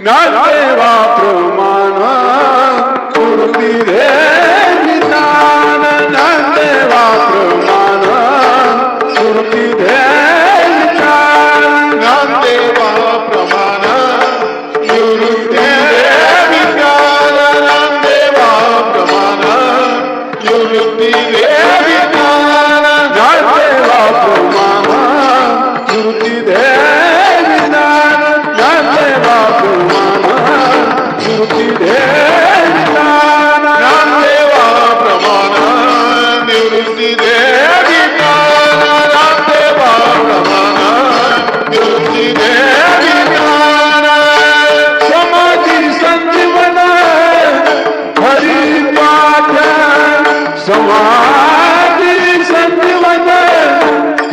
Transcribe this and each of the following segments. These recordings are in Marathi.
ज्ञानदेवा प्रमाण सुरती रे विधान ज्ञानदेवा प्रमाण सुरती रे विधान ज्ञानदेवा प्रमाण सुरती रे विधान ज्ञानदेवा प्रमाण सुरती रे विधान ज्ञानदेवा प्रमाण सुरती रे समाधि संजीवन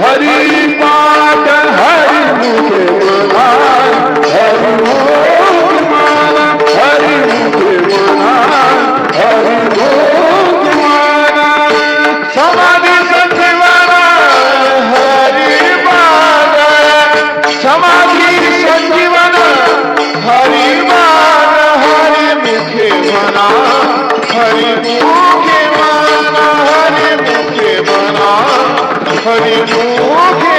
हरि पाठ हरि मुखे मना हरि मुख माना हरि मुखे मना हरि मुख माना समाधि संजीवन हरि पाठ समाधि संजीवन हरि पाठ हरि मुखे मना हरि मुखे हरि मुखे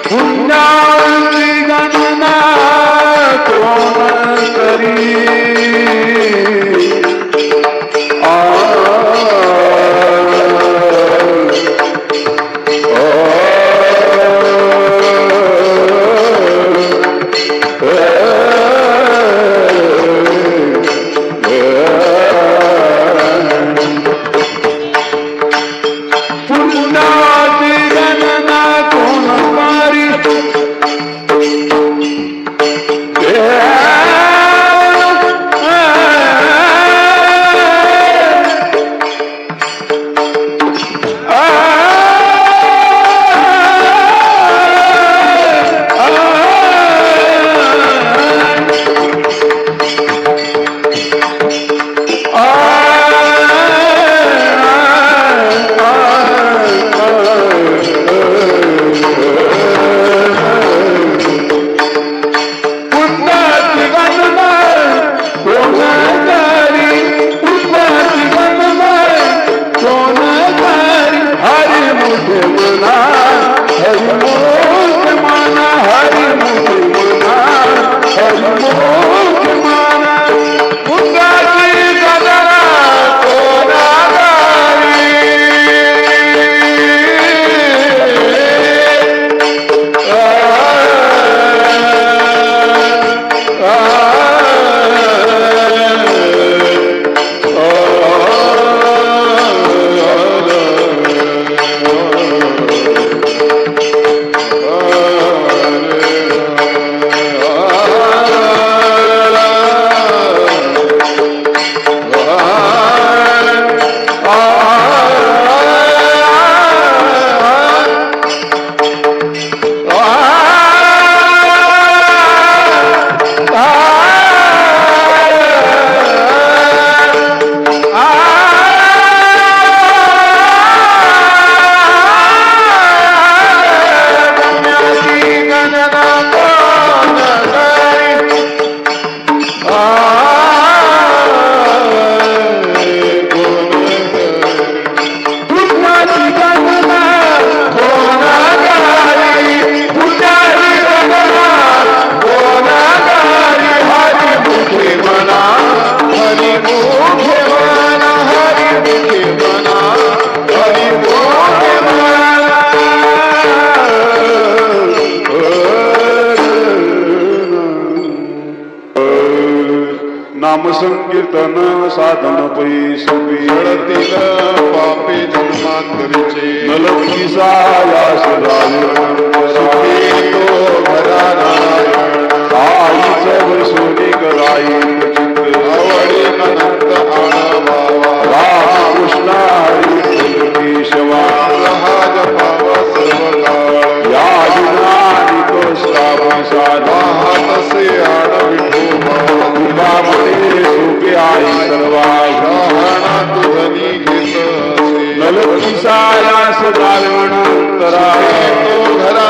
पुण्याची गणना कोण करी नाम संकीर्तन साधन पैसोपी जळतील पापे जन्मांतरचे नलकिसाया सुखी तो घरा नारायण आईच वसुनी कराई चित्त आवडी अनंत आणावा राम कृष्ण हरी केशवा जहाज पावा सर्व काळ या युगानिक श्रावण साधा तसे आण विठोबा सोपे आई सर्वा शहाणा तुझनी घेत नलकिसाया सदानंतरा तो घरा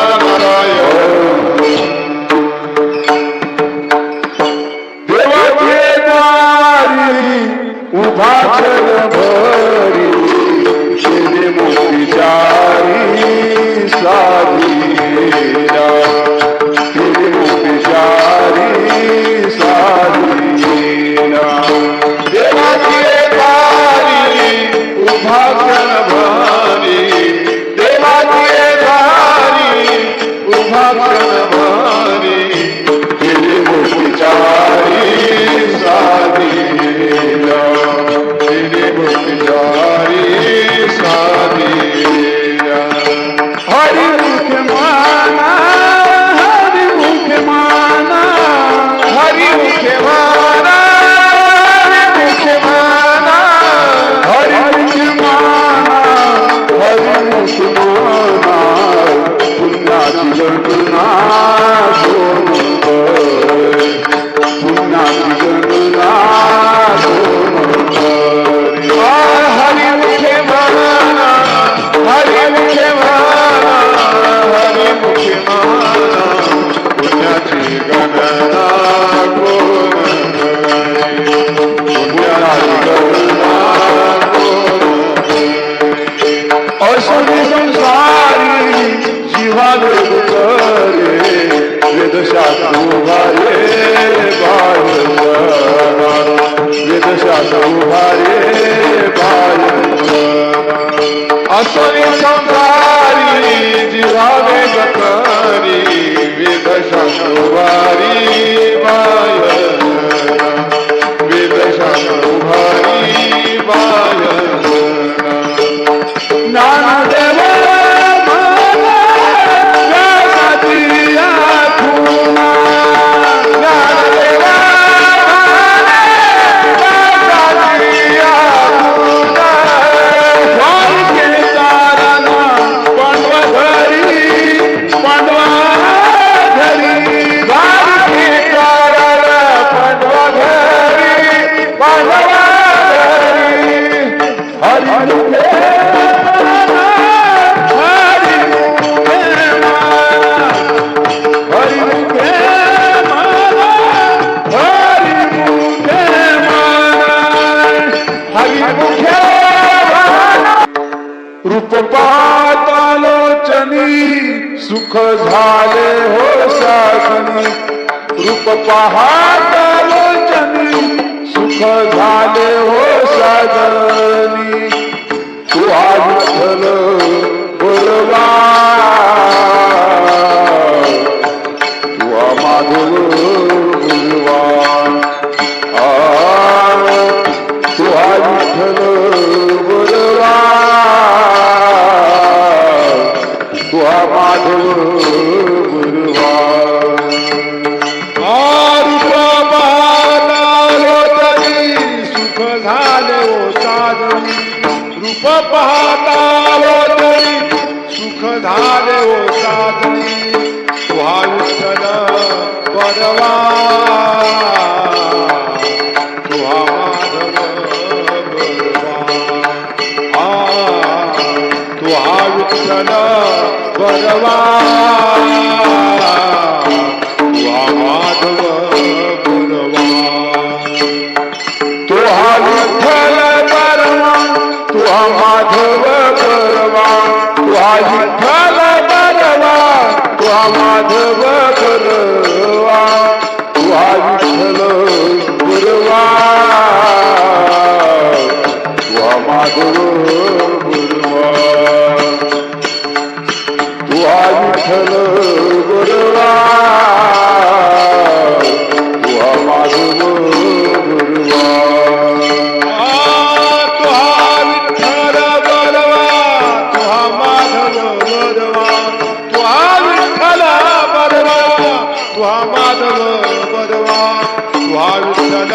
गणना दोन करे, पुण्याची गणना दोन करे. हरी मुखे म्हणा, हरी मुखे म्हणा, हरी मुखे म्हणा, पुण्याची गणना कोण करे, पुण्याची गणना असुरी संसारी जीवाले करे, वेदशास्त्र उभारे बाळ, वेदशास्त्र उभारे बाळ. असुरी संसारी जीवावे गतारी, वेदशास्त्र उभारी बाय, वेदशास्त्र उभारी बाय. ज्ञानदेव व्यासादिया खुना, ज्ञानदेव व्यासादिया खुना, वाईके तारणा पांडवा घरी, पांडवा घरी, वाईके तारणा पांडवा घरी, पांडवा घरी. हरी मुखे रूप पातालोचनी सुख झाले हो साधनी, रूप पातालोचनी सुख झाले हो साधनी. तू विठ्ठल बलवा, तू माधव बलवा, तू विठ्ठल बलवा, तू माधव बलवा. रूप पातालोचनी सुख झाले ओ साधनी, रूप पातालोचनी सुख झाले ओ साधनी. तुहा विठ्ठल बलवा, तुहा माधव बलवा, तुहा विठ्ठल बलवा, तुहा माधव बलवा. तू विठ्ठल बलवा, तू माधव बलवा, तू विठ्ठल बलवा, तू माधव बलवा, तू विठ्ठल बलवा, तू माधव बलवा, तू विठ्ठल बलवा, तू माधव बलवा. तुहा विठ्ठल बलवा, तुहा माधव बलवा, तुहा विठ्ठल बलवा, तुहा माधव बलवा, तुहा विठ्ठल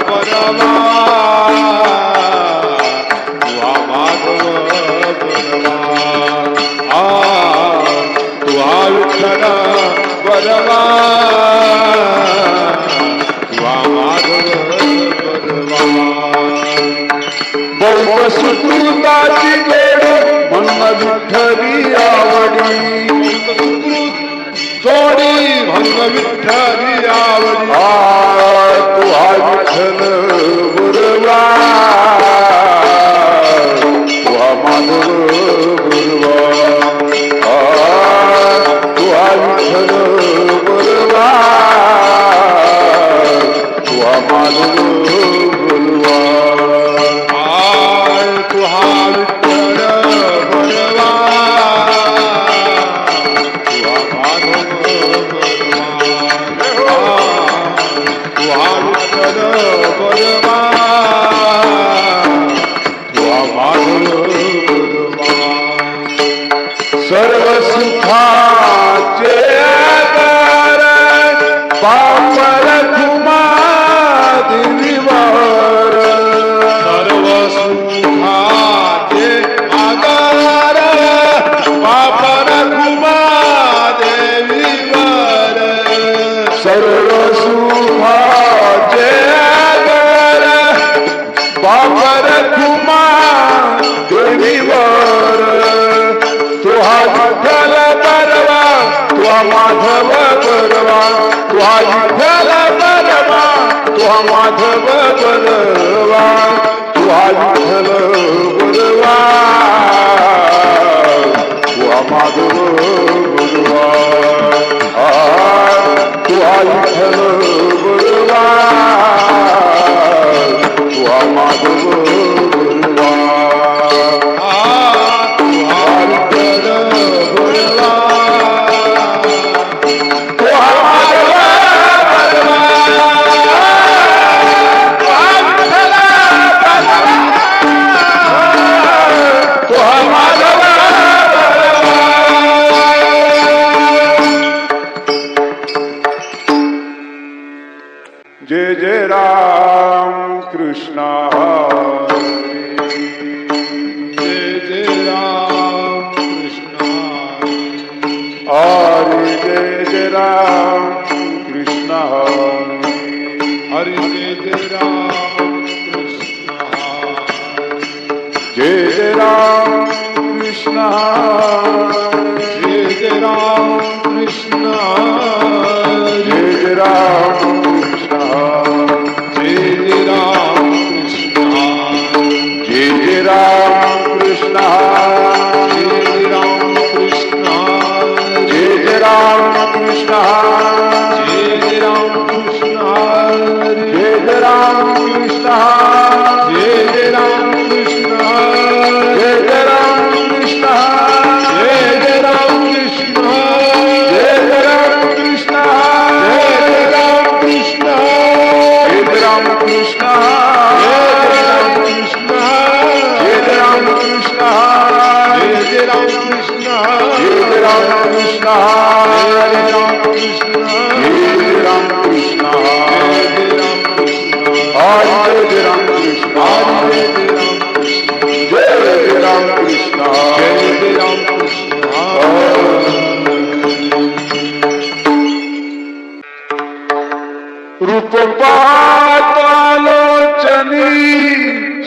बलवा, तुहा माधव बलवा, तुहा विठ्ठल बलवा, तुहा माधव बलवा. बहु सुकृताची वेळ म्हणून विठ्ठली आवडी, जोडी भंग विठ्ठली आवडी. तू विठ्ठल बलवा, तू माधव बलवा, तू विठ्ठल बलवा, तू माधव बलवा. तुहा विठ्ठल बलवा, तुहा माधव बलवा, तुहा विठ्ठल बलवा, तुहा माधव बलवा. सर्व सुखाचे माधव बलवा तुहा विठ्ठल बलवा तुहा माधव बलवा तुहा विठ्ठल बलवा तुहा माधव बलवा तुहा विठ्ठल बलवा तुहा माधव बलवा जय जय राम कृष्ण हरी जय जय राम कृष्ण हरि जय जय राम कृष्ण हरि हरि जय जय राम कृष्ण जय जय राम कृष्ण जय जय राम कृष्ण जय जय राम कृष्ण जय जय राम कृष्ण जय जय राम कृष्ण जय जय राम कृष्ण जय जय राम कृष्ण जय जय राम कृष्ण जय जय राम कृष्ण जय जय राम कृष्ण जय जय राम कृष्ण जय जय राम कृष्ण जय जय राम कृष्ण जय जय राम कृष्ण जय जय राम कृष्ण जय जय राम जय कृष्ण जय राम कृष्ण जय जय राम कृष्ण जय जय राम कृष्ण जय जय राम कृष्ण जय जय राम कृष्ण जय जय राम कृष्ण रूप पातालोचनी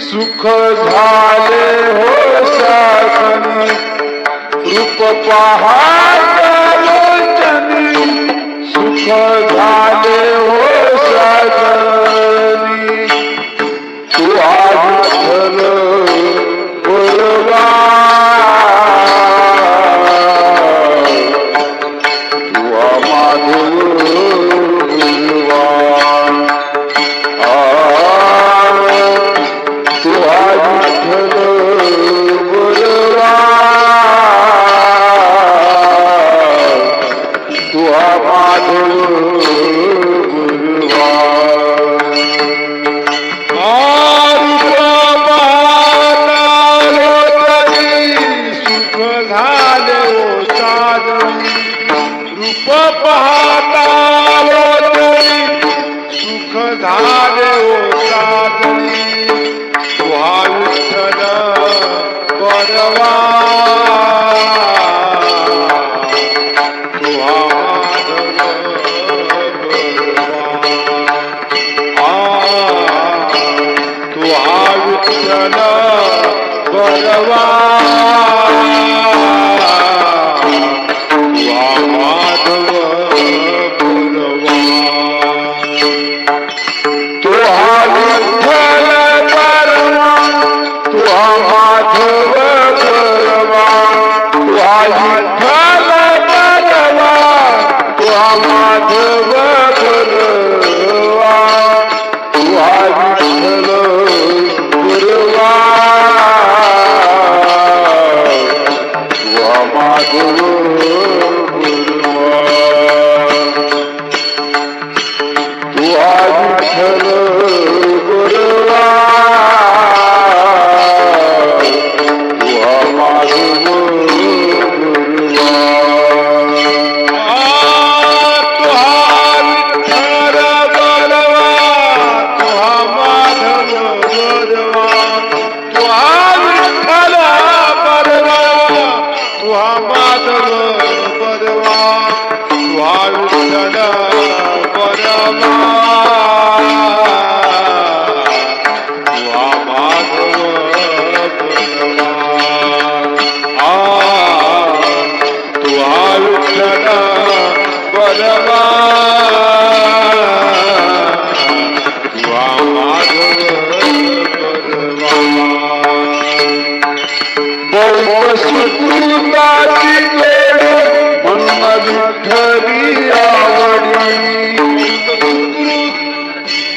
सुख झाले हो साधनी रूप पातालोचनी सुख झाले हो साधनी तुहा विठ्ठल बलवा तुहा माधव बलवा तुहा विठ्ठल बलवा तुहा माधव बलवा रूप पाहता सुख झाले ओ साधनी तुहा विठ्ठल बलवा तुहा माधव बलवा तुहा विठ्ठल बलवा तुहा माधव बलवा तुहा विठ्ठल बलवा तुहा माधव बलवा तुहा विठ्ठल बलवा तुहा माधव बलवा तुहा विठ्ठल बलवा तुहा माधव बलवा तुहा विठ्ठल बलवा तुहा माधव बलवा परवा तुवा माधव परवा सुकृताची जोड म्हणून विठ्ठली आवडी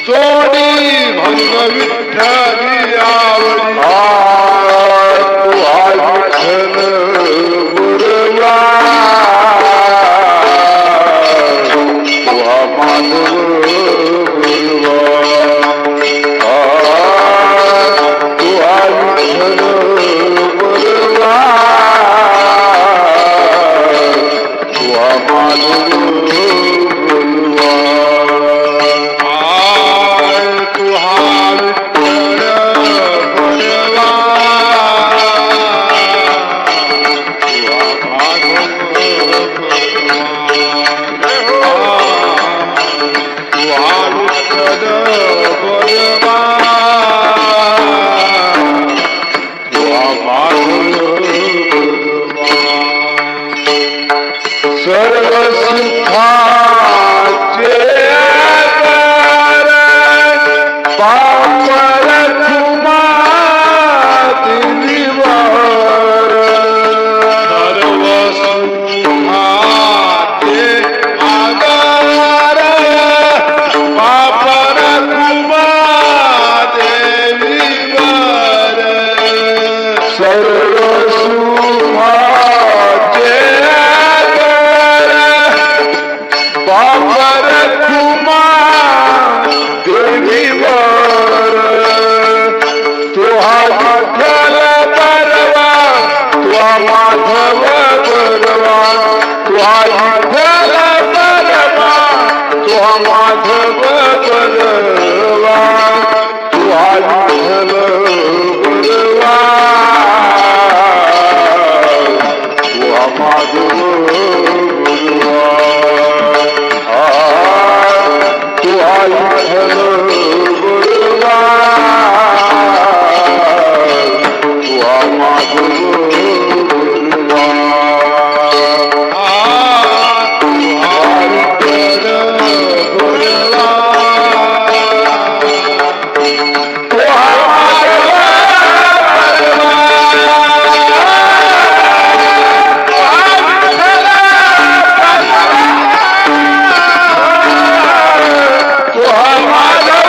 जोडी म्हणून विठ्ठली आवडी तू विठ्ठल गुरवा तुहा माधव गुरवा तुहा विठ्ठल गुरवा तुहा माधव गुरवा तुहा विठ्ठल गुरवा सर्व सुखाचे आधार पापर तुमा दिलीवर सर्व सुखाचे आधार पापर तुमा देवीवर सर्व सुखाचे पापर तुमा देवीवर तुहा विठ्ठल परवा तुहा माधव परवा तुहा विठ्ठल परवा तुहा माधव परवा तुहा विठ्ठल परवा तुहा माधव तुहा विठ्ठल गुरवा तुहा माधव गुरवा तुहा विठ्ठल गुरवा तुहा माधव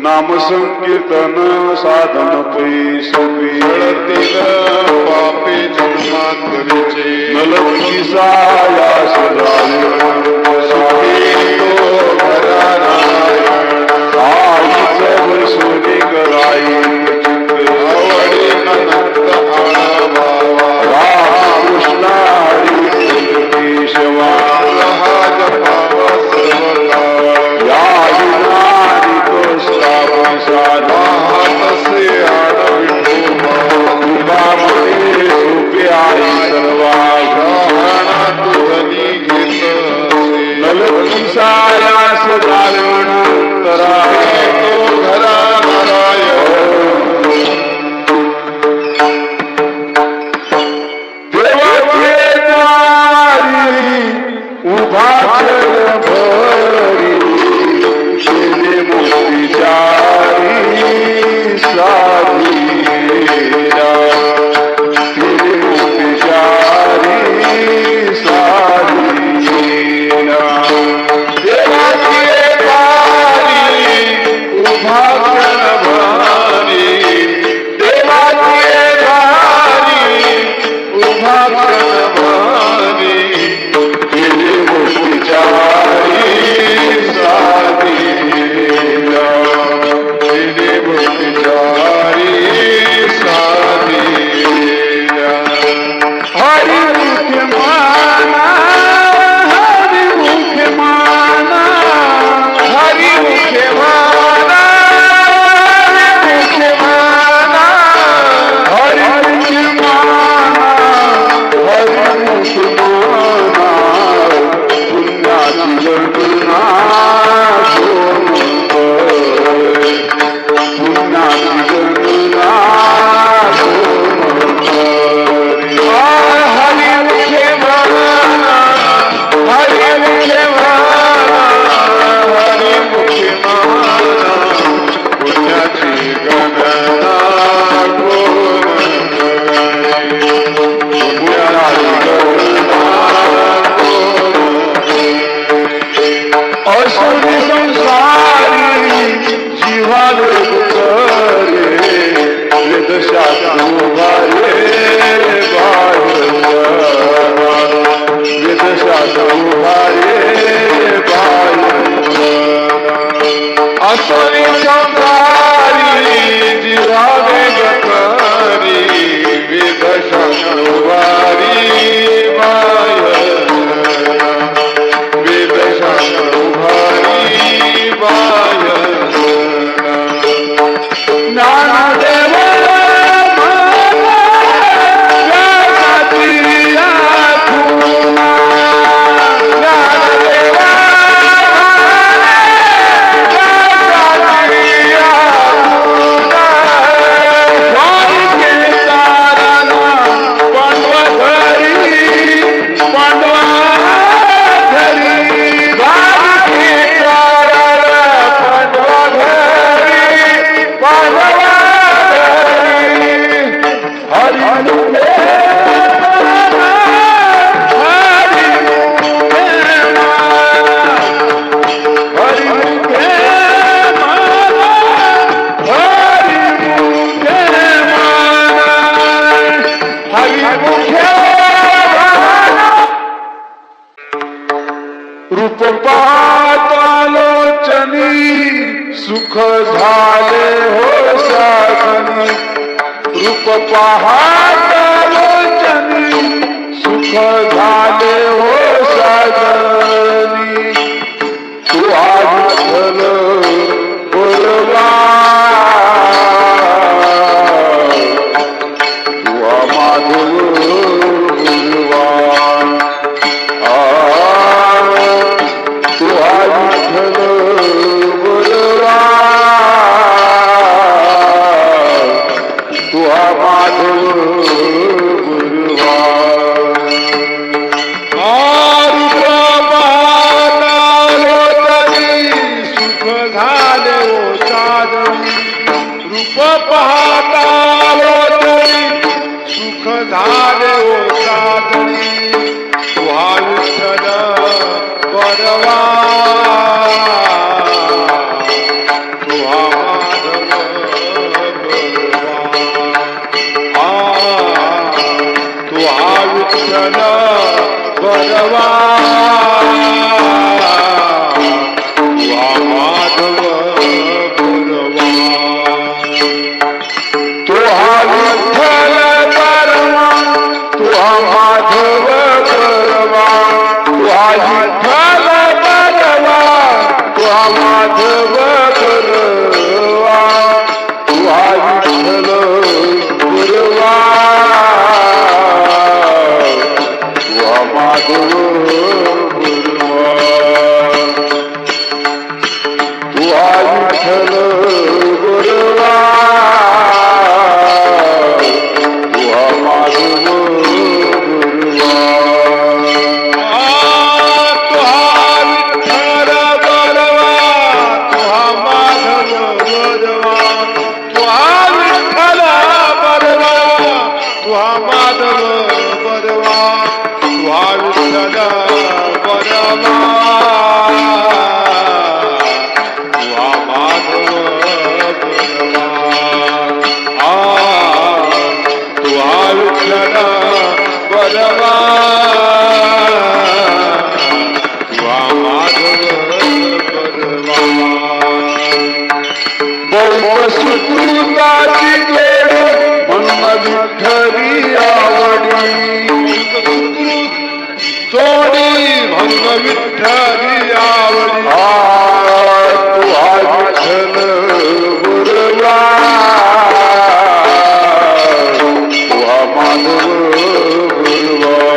नाम संकीर्तन साधन पैसोपी पापे जन्मांतरीचे नलकिसायास आईच सोनी कराई आवडी अनंत रामकृष्ण हरी केशवा या नलकिसायास जाणून ओंकारी जिवा वेगकरी वेद शास्त्रवारी बायना वेद शास्त्रवारी बायना ज्ञानदेव रूप पातालोचनी सुख झाले हो साधनी रूप पातालोचनी सुख झाले हो साधनी तू विठ्ठल बोलवा तू माधव बोलवा झाले ओ साधनी तुहा विठ्ठल बरवा तुहा माधव बरवा तुहा विठ्ठल बरवा तुहा माधव बरवा तुहा विठ्ठल तुहा माधव बरवा तुहा विठ्ठल बरवा तुहा माधव बरवा तुहा विठ्ठल बरवा तुहा माधव बरवा तुहा विठ्ठल बरवा तुहा माधव सुकृताची जोड म्हणून विठ्ठली आवडी जोडी म्हणून विठ्ठली आवडी तुहा विठ्ठल बरवा तुहा माधव बरवा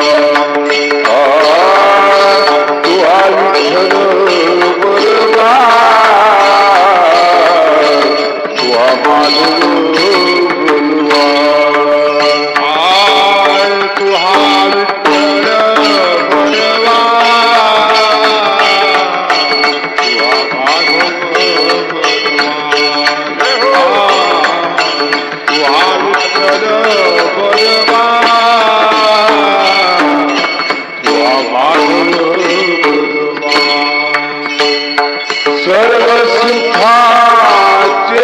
तुहा विठ्ठल बरवा तुहा माधव बरवा तुहा विठ्ठल बरवा तुहा माधव बरवा तुहा विठ्ठल बरवा तुहा माधव बरवा सर्व सुखाचे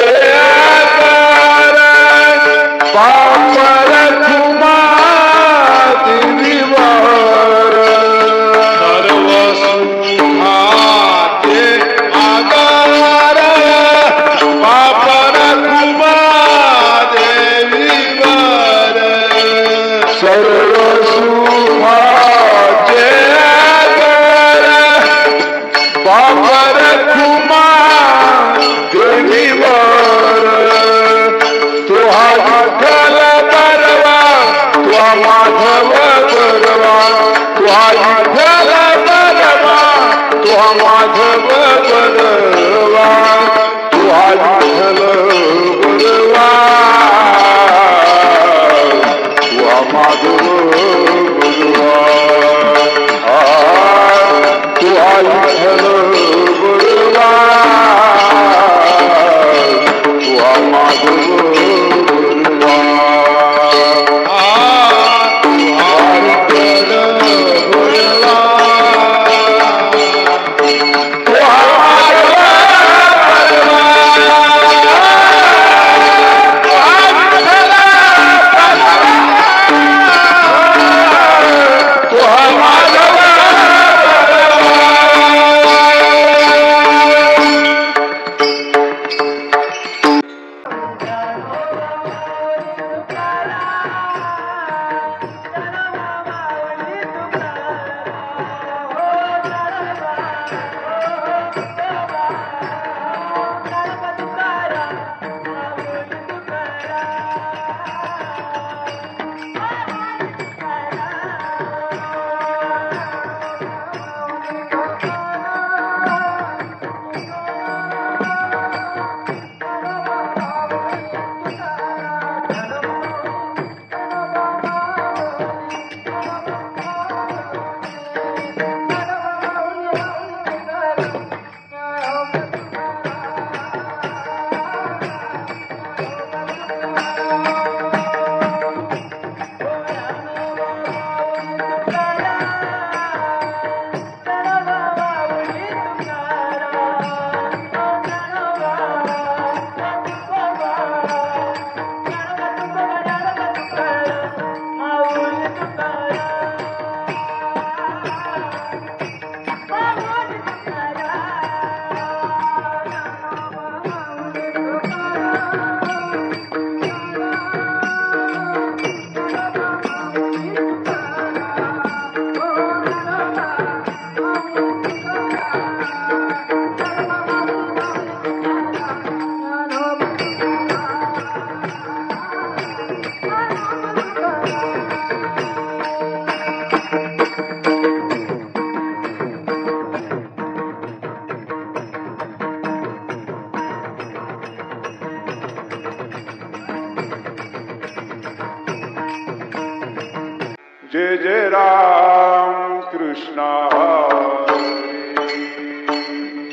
जय जय राम कृष्ण हरी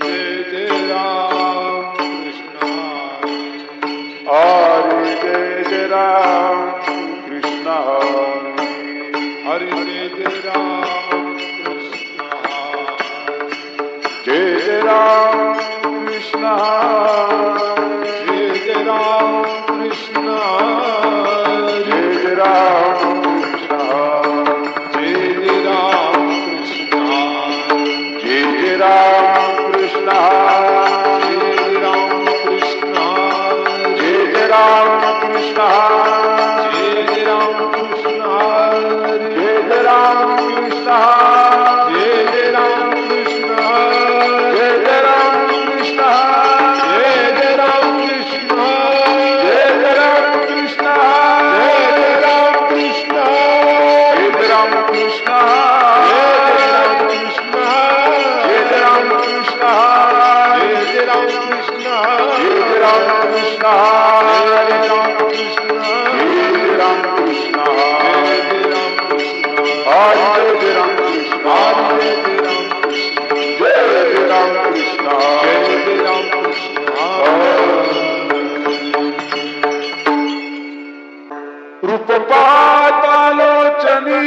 जय जय राम कृष्ण हरि जय जय राम कृष्ण हरि हरि जय जय राम कृष्ण जय जय राम कृष्ण जय जय राम कृष्ण जय जय राम कृष्ण जय जय राम कृष्ण जय जय राम कृष्ण जय जय राम कृष्ण जय जय राम कृष्ण जय जय राम कृष्ण जय जय राम कृष्ण जय जय राम कृष्ण जय जय राम कृष्ण जय जय राम जय जय राम कृष्ण कृष्ण जय जय राम कृष्ण जय जय राम कृष्ण जय जय राम कृष्ण जय जय राम कृष्ण जय जय राम कृष्ण जय जय राम कृष्ण जय जय राम कृष्ण जय जय राम कृष्ण हरि जय जय राम कृष्ण जय जय राम कृष्ण रूप पाहतालोचनी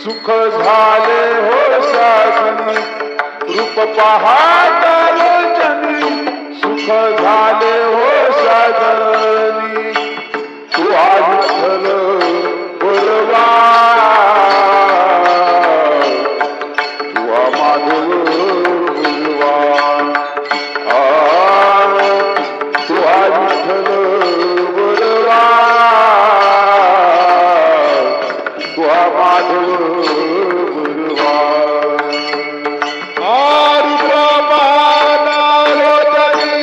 सुख झाले हो साजनी रूप पाहतालोचनी सुख झाले हो साजनी तू विठ्ठल बोलवा तू माधव बोलवा तू विठ्ठल बोलवा तू माधव बोलवा रूप पाहतालोचनी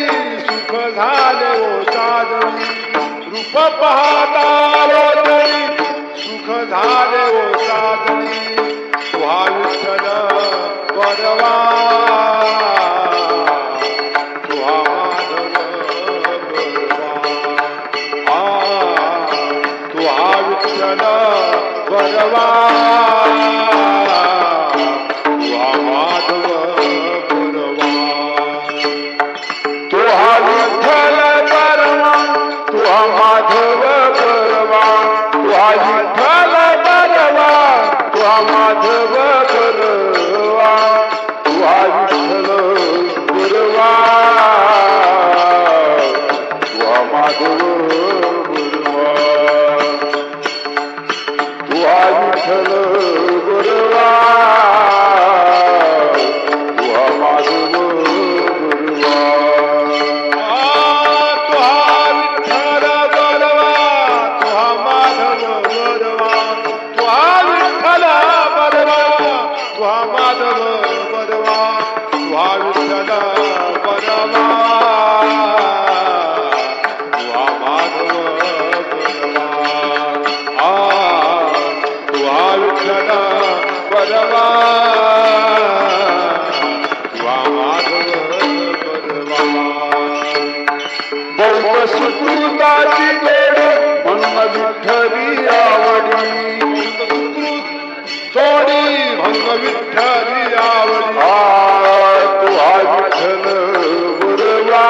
सुख झाले ओ साजनी रूप पाहतालोचनी सुख झाले ओ साजनी तुहा विठ्ठल बरवा तुहा माधव बरवा तुहा विठ्ठल बरवा तुहा माधव बरवा तू विठ्ठल बरवा तू माधव बरवा तू विठ्ठल बरवा तू माधव बरवा तू विठ्ठल बरवा तू माधव बरवा तू विठ्ठल बरवा तू माधव बरवा तुहा विठ्ठल बरवा तुहा माधव बरवा तुहा विठ्ठल बरवा तुहा माधव बरवा तुहा विठ्ठल बरवा तुहा माधव बरवा तुहा विठ्ठल बरवा तुहा माधव बरवा बहु सुकृताची जोड म्हणून विठ्ठली आवडी जोडी भंग विठ्ठली आवडी तू विठ्ठल गुरवा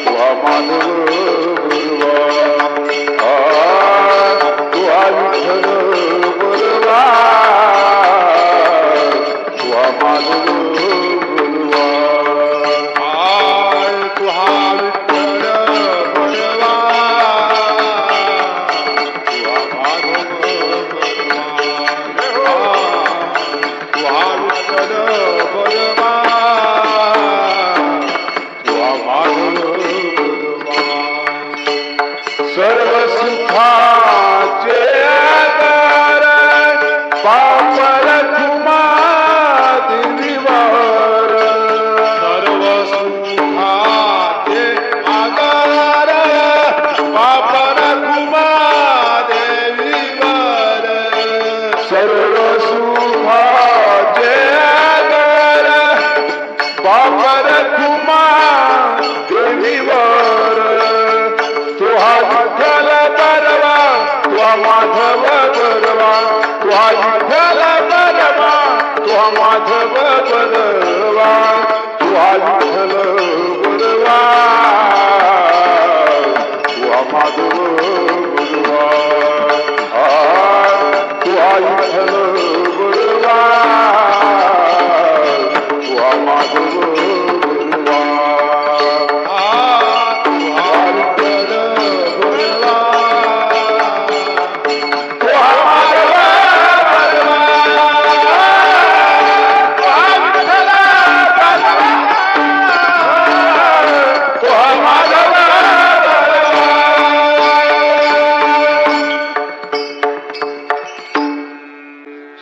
तू माधव गुरवा तू विठ्ठल गुरवा तू माधव गुरवा तुहा विठ्ठल बरवा तुहा माधव बरवा तुहा विठ्ठल बलवा तुहा माधव बलवा तुहा विठ्ठल बलवा तुहा माधव बलवा तुहा विठ्ठल बलवा तुहा माधव बलवा तुहा विठ्ठल बलवा तुहा माधव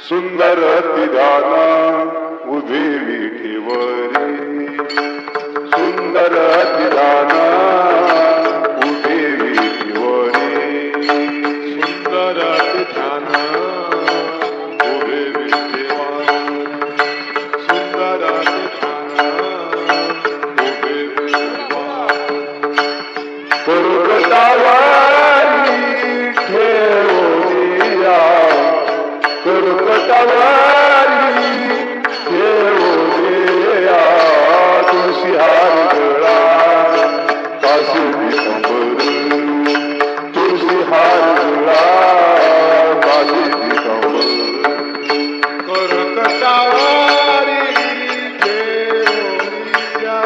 सुंदर तिधान उभे विठेवरी सुंदर तिधान उभे विठेवरी सुंदर तिधान उभे विठेवरी सुंदर तिधान उभे विठेवरी कुरकटावारी ठेवोनिया कुरकटावारी ठेवोनिया तुळशी हार गळा काशी दिगंबर तुळशी हार गळा काशी दिगंबर कुरकटावारी ठेवोनिया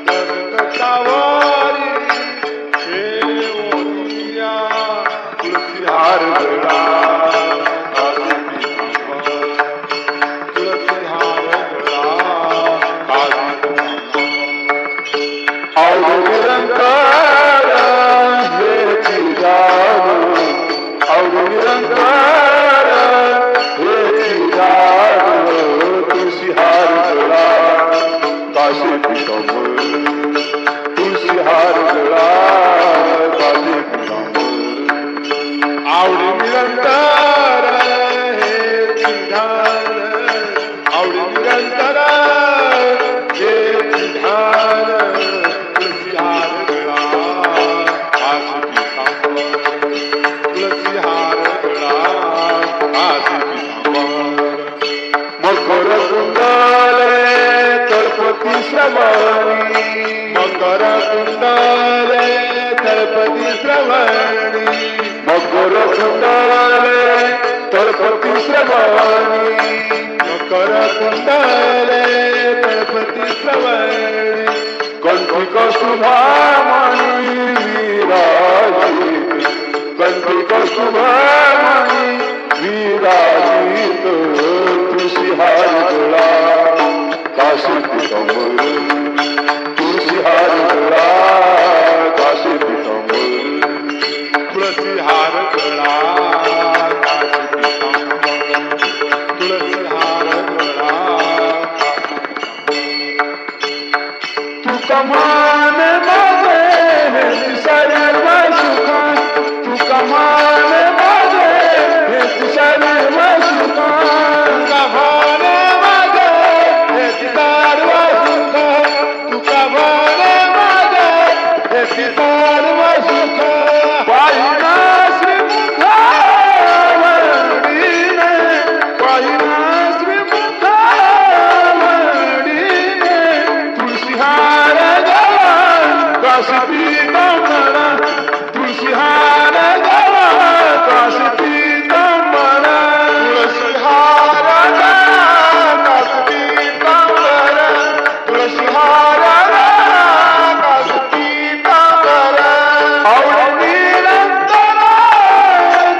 कुरकटावारी ठेवोनिया तुळशी हार गळा निरंकार हे चिदान निरंकार हे चिदान तुळशी हार गळा काशी पितांबर तुळशी हार गळा काशी पितांबर आवडी निरंकार हे चिदान आवडी निरंकार हे चिदान मकर कुंडले तळपती श्रवणी मकर कुंडले तळपती श्रवणी मकर कुंडले तळपती श्रवणी मकर कुंडले तळपती श्रवणी कंठिक शुभामणी विराजित कंठिक शुभामणी विराजित तुळशी हार गळा काशी पितांबर तुळशी हार गळा काशी पितांबर तुळशी हार गळा काशी पितांबर तुळशी हार गळा तू कमान माझे सर्व सुख तू कमान माझे सर्व सुख कमान माझे सर्व सुख तू कमान माझे सर्व सुख पाहिना श्रीमुखावळीने पाहिना श्रीमुखावळीने तुळशी हार गळा काशी पितांबर तुळशी हार गळा काशी पितांबर तुळशी हार गळा काशी पितांबर तुळशी हार गळा काशी पितांबर आवड निरंतर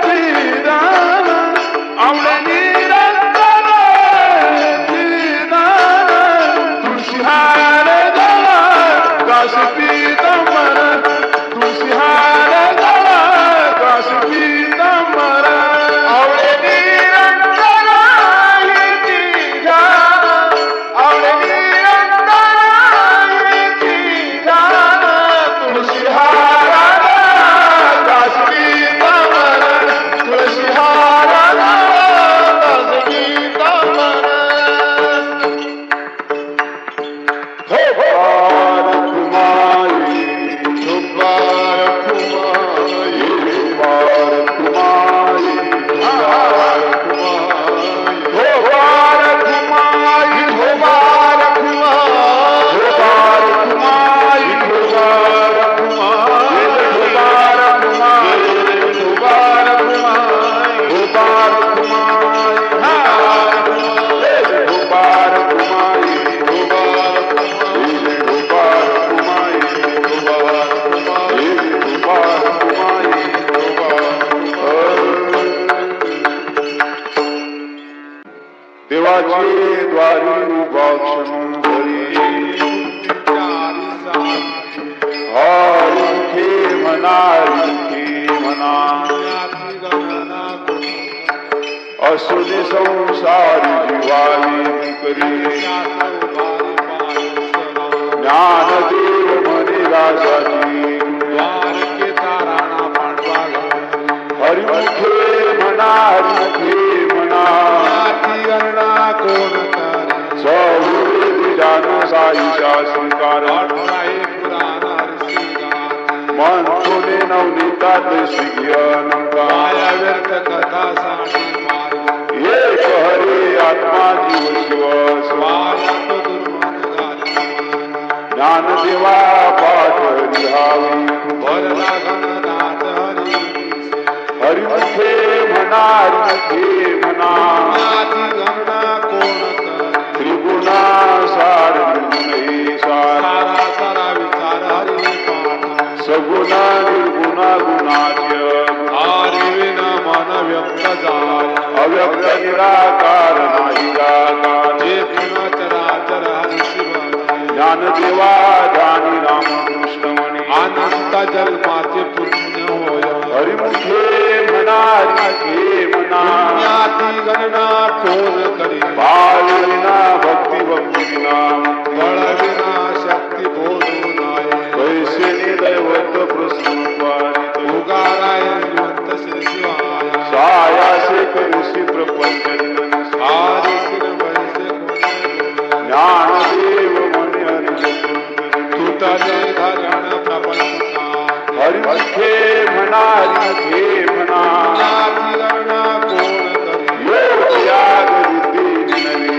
चिदान आवड निरंतर चिदान तुळशी हार गळा काशी पितांबर तुळशी हार गळा काशी पितांबर आवड निरंतर चिदान आवड निरंतर चिदान तुळशी हार गळा काशी पितांबर तुळशी हार गळा काशी पितांबर हो हो कुमारी देवाचे द्वारी उभाक्षण घरी हरिमुखे म्हणा हरिमुखे म्हणा असुनी संसारी जीवावी करी ज्ञानदेव म्हणे राजाची हरिमुखे म्हणा हरिमुखे म्हणा सहुरे जान साईच्या स्वीकार मन तुने नवनीतात व्यर्थ कथा एक हरे आत्मा जीव शिव ज्ञानदेवा पाठ लिहावी हरिमुखे म्हणा हरिमुखे म्हणा त्रिगुणा सार सगुणा निर्गुणा गुणाच्य अव्यक्त निराकार नाही ज्ञानदेवा ध्यानी रामकृष्ण म्हणे अनंत जन्माचे पुण्य होय हरिमुखे म्हणा हरिमुखे म्हणा गणना कोण करी भाविना भक्ती भक्तीविना बळविना शक्ती बोलू नाही कैसे दैवत प्रसन्नवारित उगाराय जिवंत श्री शिवाय सायासे करुषी प्रपंच ज्ञानदेव म्हणे तुतले धरण प्रपंच हरिमुखे म्हणा हरिमुखे म्हणा गणना कोण करी योग याग विद्ये नवे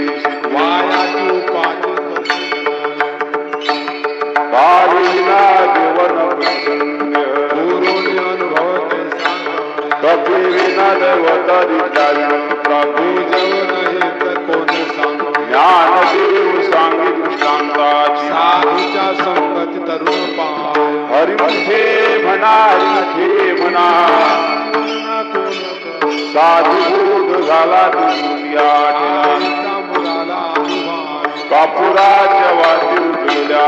मायाची उपाधी बालिना देवन प्रसन्न गुरुनी अनुभव कपी विना दैवतारी जाण प्राप्ती नाही तर कोण सांगू ज्ञानदेव सांगी दृष्टांताची साधूच्या संगती तरुण पाय हरिमुखे म्हणा हरिमुखे म्हणा साधू बोध झाला दुनिया मुलाला अनुभव कापुराच्या वाटी उजळल्या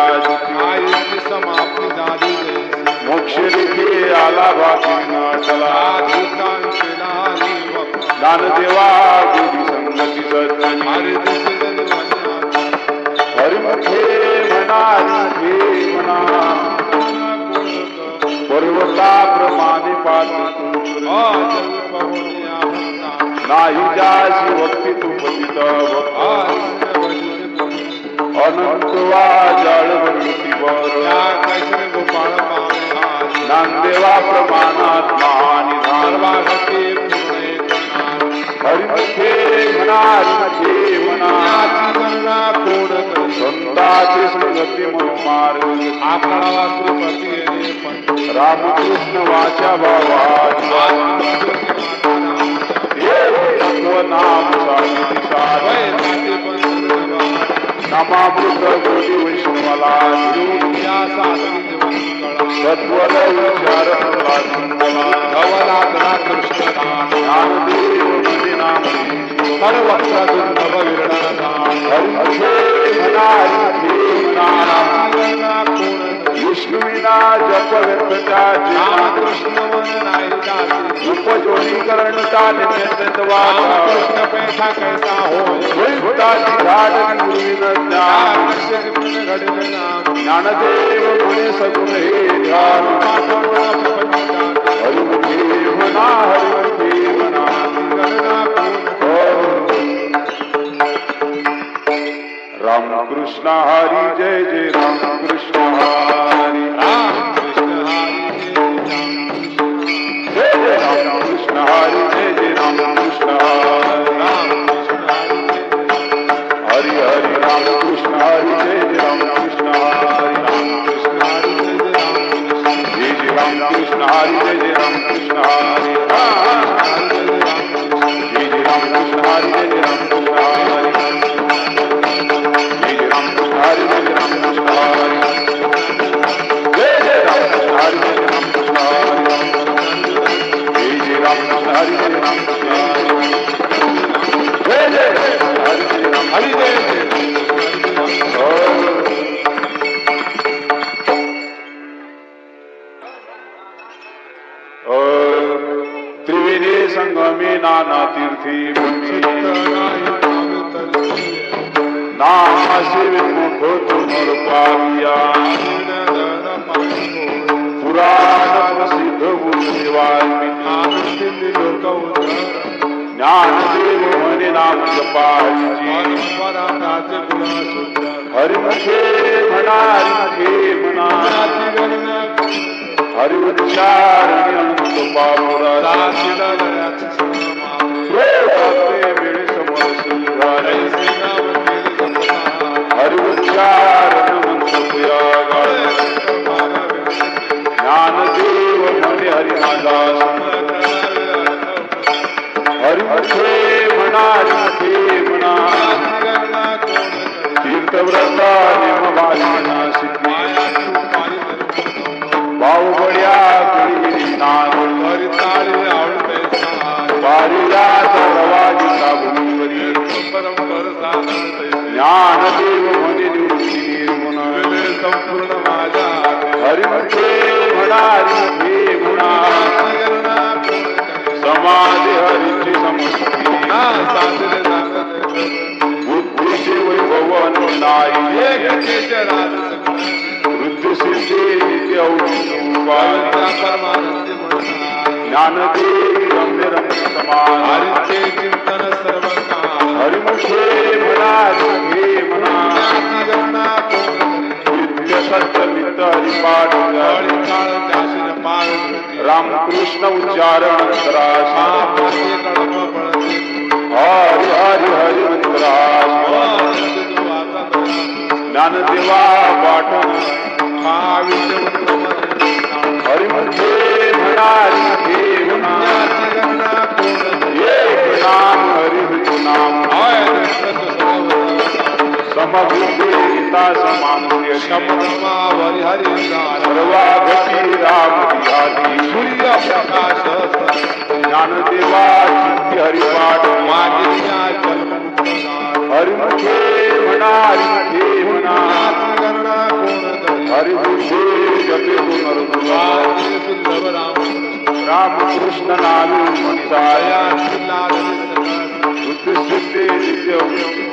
आयुष्य समाप्ती झाली मोक्ष देखील आला भाती नाटला ज्ञानदेवा गोडी संगती सज्जनी हरिमुखे म्हणा हरिमुखे म्हणा पर्वताप्रमाणे पात्र नाही जाशी भक्ती तू पतित अनंत वा जाळ गोपाळ ज्ञानदेवा प्रमाणात महानिधान हरिमुखे म्हणा हरिमुखे म्हणा संताची संगती मनोमार्ग आकडा श्रीपती रामकृष्ण वाचा भावा नाम साधी नामामृत गोडी वैष्णवाला सत्वर विचार धवला कृष्ण ज्ञानदेव मध्ये नाम सर्वत्र दुर्लभ विरणारा हरिमुखे म्हणा हरिमुखे म्हणा विष्णुविना जप व्यर्थच्या कृष्ण मन नाही उपजोनीकरणता नित्यत्वा कृष्ण पैसा कैसा हो घाट गुरुविन ज्ञान घडले नाम ज्ञानदेव म्हणे सगुण हे ध्यान हरिमुखे म्हणा हरिमुखे म्हणा रामकृष्ण हरी जय जय रामकृष्ण हरी जय जय रामकृष्ण हरी जय जय रामकृष्ण हरी हरि रामकृष्ण हरी जय जय रामकृष्ण हरी जय जय रामकृष्ण हरी जय जय रामकृष्ण हरी जय जय रामकृष्ण हरी जय जय रामकृष्ण हरी हरि जय रामकृष्ण हरि जय जय रामकृष्ण हरि जय रामकृष्ण हरि जय जय रामकृष्ण हरि जय रामकृष्ण हरि जय जय रामकृष्ण हरि जय संगमे नाना तीर्थी भूमी नाही पावे तरी नामासी विमुख तुमर पाविया धन पाणी गोड पुराण प्रसिद्ध बुद्धी वाल्मिकी आनंदी लोक उद्धर ज्ञानदेव म्हणे नाम जपाची परंपराचे गुण सुंदर हरिमुखे म्हणा हरिमुखे म्हणा जाती गणना हरिउच्चारणे अनंत पापुरा साथीला लयाची समावे वेळे समोर सुधारे नाम केले जपता हरिउच्चारण मंत्र ज्ञानदेव म्हणे हरि माझा हरिमुखे म्हणा हरिमुखे म्हणा तीर्थव्रता निमबालिना सिद्धी बाहुबड्या गिरी नान पारिजात रवाजिता भूमीवरी ज्ञानदेव म्हणे निवृत्ती निर्गुण संपूर्ण माझ्या हरिमुखे म्हणा हरिमुखे म्हणा समाधी हरीची समष्टी बुद्धीचे वैभव अनुनायी वृद्ध सिद्धी नित्य ज्ञानदेवी रम्य रम्य समान चिंतन सर्व हरिमुखे म्हणा हरिमुखे म्हणा नित्य सत्य नित्य हरिपाठ रामकृष्ण उच्चारण हरि हरि हरि मंत्रास ज्ञानदेवा पाठन हरिमुखे म्हणा हरिमुखे म्हणा एक नाम हरि नाम समबुद्धि गीता समामुल्य शब्दमावरी हरि सर्वागती राम ध्यानी सूर्य प्रकाश ज्ञानदेवा चित्ती हरिपाठ मागिन्या जन्ममुक्त हरिमुखे म्हणा हरिमुखे म्हणा गणना कोण हरिमुखे जपे नरदुर्गा सुंदर रामकृष्ण नामी मनिसाया बुद्ध सिद्धे नित्य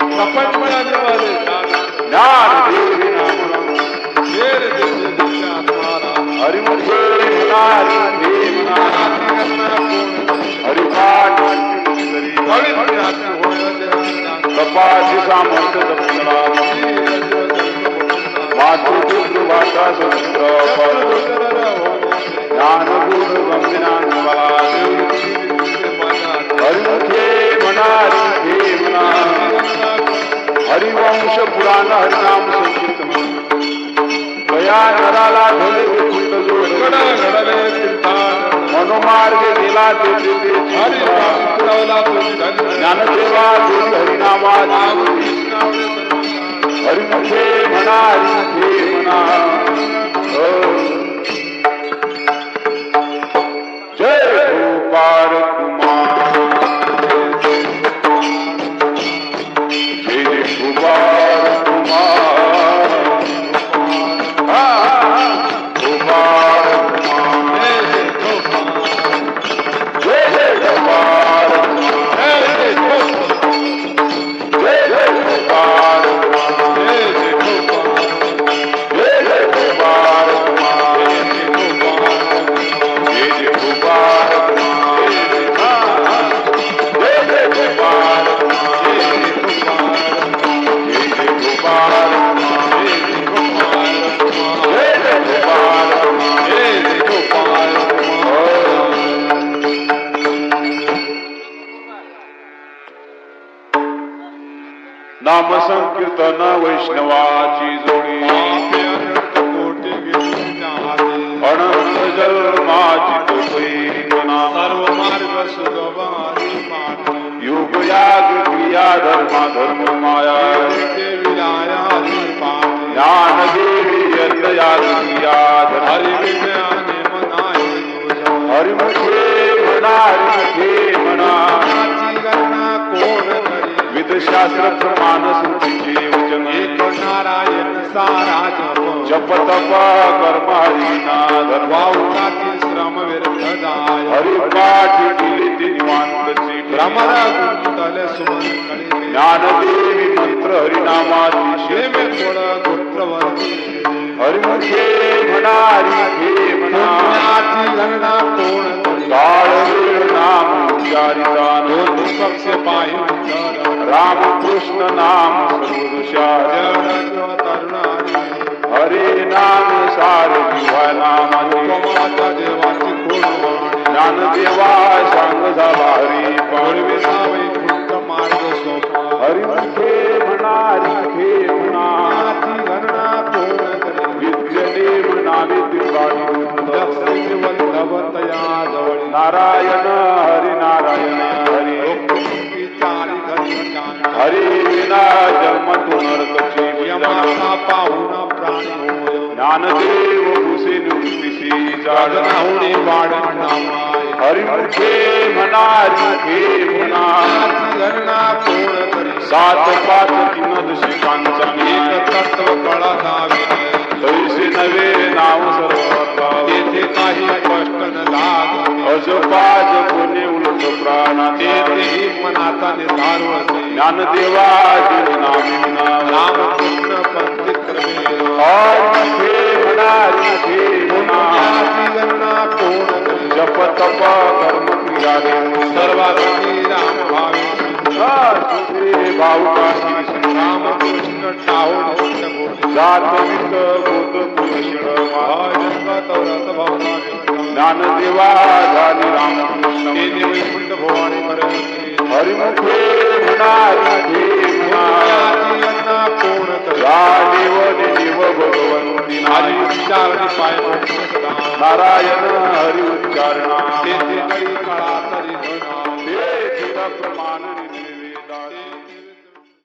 प्रपंच ज्ञान देवी नाम हरिमुखे म्हणा हरिमुखे म्हणा हरिपाठ कपाशी सामर्थ जपला मातृपुत्र भाषा स्वतंत्र ज्ञान गुण गंभीरान मला हरिमुखे म्हणा हरिमुखे म्हणा हरिवंश पुराण हरिनाम संकीर्तन कया नराला धले कुंड जोड मनोमार्ग गेला ते ज्ञानदेवा हरिनामा हरिमुखे म्हणा हरिमुखे म्हणा जय गोपाल कुमार जय गोपाल कुमार गोपाल कुमार जय गोपाल नाम संकीर्तन वैष्णवाची जोडी अनंत जन्माची तोपैकना सर्व मार्ग सुगम योग याग क्रिया धर्मा धर्म माया ज्ञान देवी यज्ञ याग क्रिया हरिमुखे म्हणा हरिमुखे म्हणा विदशास्त्र प्रमाण सुखी वचन नारायण सारा जप जप तप कर्म हरिनाथ वाऊनाची श्रम व्यर्थ जाय हरिपाठ केली ती निवांतची भ्रमर गुंतले सुमन कळे ज्ञानदेवी मंत्र हरिनामाची शेमे थोड गोत्रवर्ती हरिमुखे म्हणारी घे म्हणा पुण्याची गणना कोण करी काळ वेळ नाम उच्चारिता दोन पक्ष पायी उत्तर रामकृष्ण नाम सर्वदुषार जड तरुणारी हरे नाम सार जिव्हा नामाचे उपमाता देवाची कोण वाणी ज्ञानदेवा सांग झाला हरी पूर्वी वैकुंठ मार्ग सोपा हरिमुखे म्हणारी घे म्हणा पुण्याची गणना कोण करी विद्यते म्हणा विद्युकाळी दक्षिण वल्लभ तया जवळ नारायण हरी नारायण हरी लोकमुक्ती चारी घरी जाण हरी विना जन्म तू नरकची यमाचा पाहुण प्राणी होय ज्ञानदेव भूसे निवृत्तीशी जाण जगनाहुनी वाढण नामाय हरिमुखे म्हणारी घे म्हणा पुण्याची गणना कोण करी सात पाच तीन दशी कांचन एक तत्व कळा जावे पैसे नवे नाव सर्व तेथे काही कष्ट न लाग अजपाज कोणी उलट प्राणाचे तेथेही मनाचा निर्धार असे ज्ञानदेवा नामी नाम रामकृष्ण पंथी क्रमे हरिमुखे म्हणारी घे म्हणा पुण्याची गणना कोण करी जप तप कर्म क्रिया सर्वांगी राम भावे भाऊ काशी रामकृष्ण टाहोड गोष्ट जात वित भूत पुरुषण तवरत भावना ज्ञानदेवा झाली रामकृष्ण तेने वैकुंठ भवानी भरवती हरिमुखे म्हणारी घे म्हणा पुण्याची गणना कोण करी देव देव भगवंती हरी उच्चारणी पाय मोक्ष सदा नारायण हरि उच्चारणा तेथे कळी कळा तरी म्हणा ते चिर प्रमाण